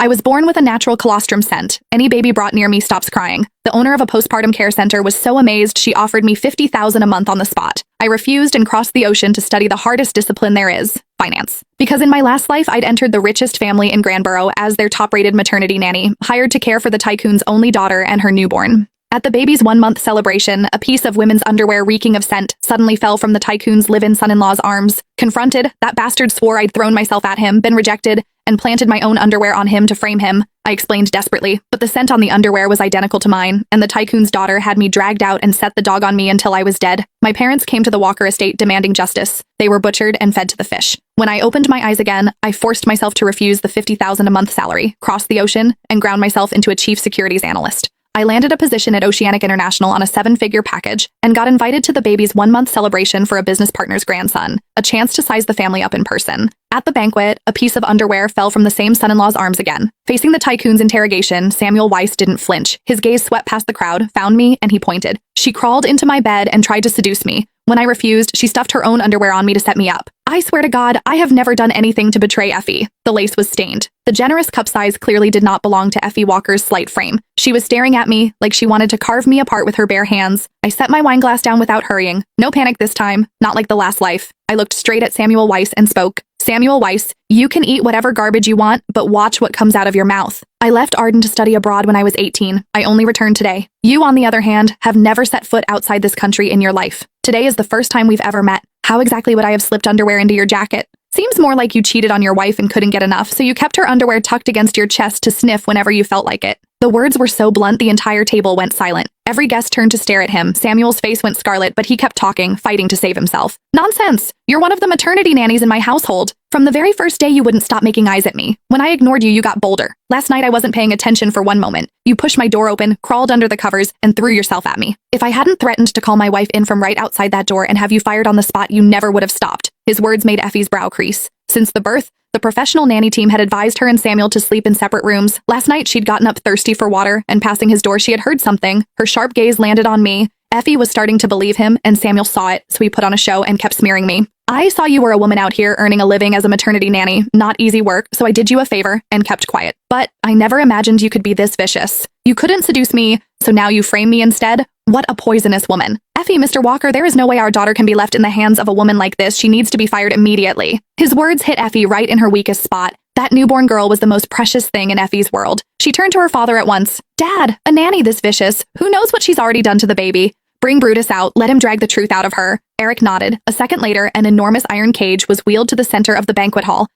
I was born with a natural colostrum scent. Any baby brought near me stops crying. The owner of a postpartum care center was so amazed she offered me $50,000 a month on the spot. I refused and crossed the ocean to study the hardest discipline there is, finance. Because in my last life, I'd entered the richest family in Granboro as their top-rated maternity nanny, hired to care for the tycoon's only daughter and her newborn. At the baby's 1-month celebration, a piece of women's underwear reeking of scent suddenly fell from the tycoon's live-in son-in-law's arms. Confronted, that bastard swore I'd thrown myself at him, been rejected, and planted my own underwear on him to frame him. I explained desperately, but the scent on the underwear was identical to mine, and the tycoon's daughter had me dragged out and set the dog on me until I was dead. My parents came to the Walker estate demanding justice. They were butchered and fed to the fish. When I opened my eyes again, I forced myself to refuse the $50,000 a month salary, crossed the ocean, and ground myself into a chief securities analyst. I landed a position at Oceanic International on a 7-figure package and got invited to the baby's 1-month celebration for a business partner's grandson, a chance to size the family up in person. At the banquet, a piece of underwear fell from the same son-in-law's arms again. Facing the tycoon's interrogation, Samuel Weiss didn't flinch. His gaze swept past the crowd, found me, and he pointed. She crawled into my bed and tried to seduce me. When I refused, she stuffed her own underwear on me to set me up. I swear to God, I have never done anything to betray Effie. The lace was stained. The generous cup size clearly did not belong to Effie Walker's slight frame. She was staring at me like she wanted to carve me apart with her bare hands. I set my wine glass down without hurrying. No panic this time, not like the last life. I looked straight at Samuel Weiss and spoke. Samuel Weiss, you can eat whatever garbage you want, but watch what comes out of your mouth. I left Arden to study abroad when I was 18. I only returned today. You, on the other hand, have never set foot outside this country in your life. Today is the first time we've ever met. How exactly would I have slipped underwear into your jacket? Seems more like you cheated on your wife and couldn't get enough, so you kept her underwear tucked against your chest to sniff whenever you felt like it. The words were so blunt the entire table went silent. Every guest turned to stare at him. Samuel's face went scarlet, but he kept talking, fighting to save himself. Nonsense! You're one of the maternity nannies in my household. From the very first day, you wouldn't stop making eyes at me. When I ignored you, you got bolder. Last night, I wasn't paying attention for one moment. You pushed my door open, crawled under the covers, and threw yourself at me. If I hadn't threatened to call my wife in from right outside that door and have you fired on the spot, you never would have stopped. His words made Effie's brow crease. Since the birth, the professional nanny team had advised her and Samuel to sleep in separate rooms. Last night, she'd gotten up thirsty for water, and passing his door, she had heard something. Her sharp gaze landed on me. Effie was starting to believe him, and Samuel saw it, so he put on a show and kept smearing me. I saw you were a woman out here earning a living as a maternity nanny, not easy work, so I did you a favor and kept quiet. But I never imagined you could be this vicious. You couldn't seduce me, so now you frame me instead? What a poisonous woman. Effie, Mr. Walker, there is no way our daughter can be left in the hands of a woman like this. She needs to be fired immediately. His words hit Effie right in her weakest spot. That newborn girl was the most precious thing in Effie's world. She turned to her father at once. Dad, a nanny this vicious. Who knows what she's already done to the baby? Bring Brutus out, let him drag the truth out of her. Eric nodded. A second later, an enormous iron cage was wheeled to the center of the banquet hall.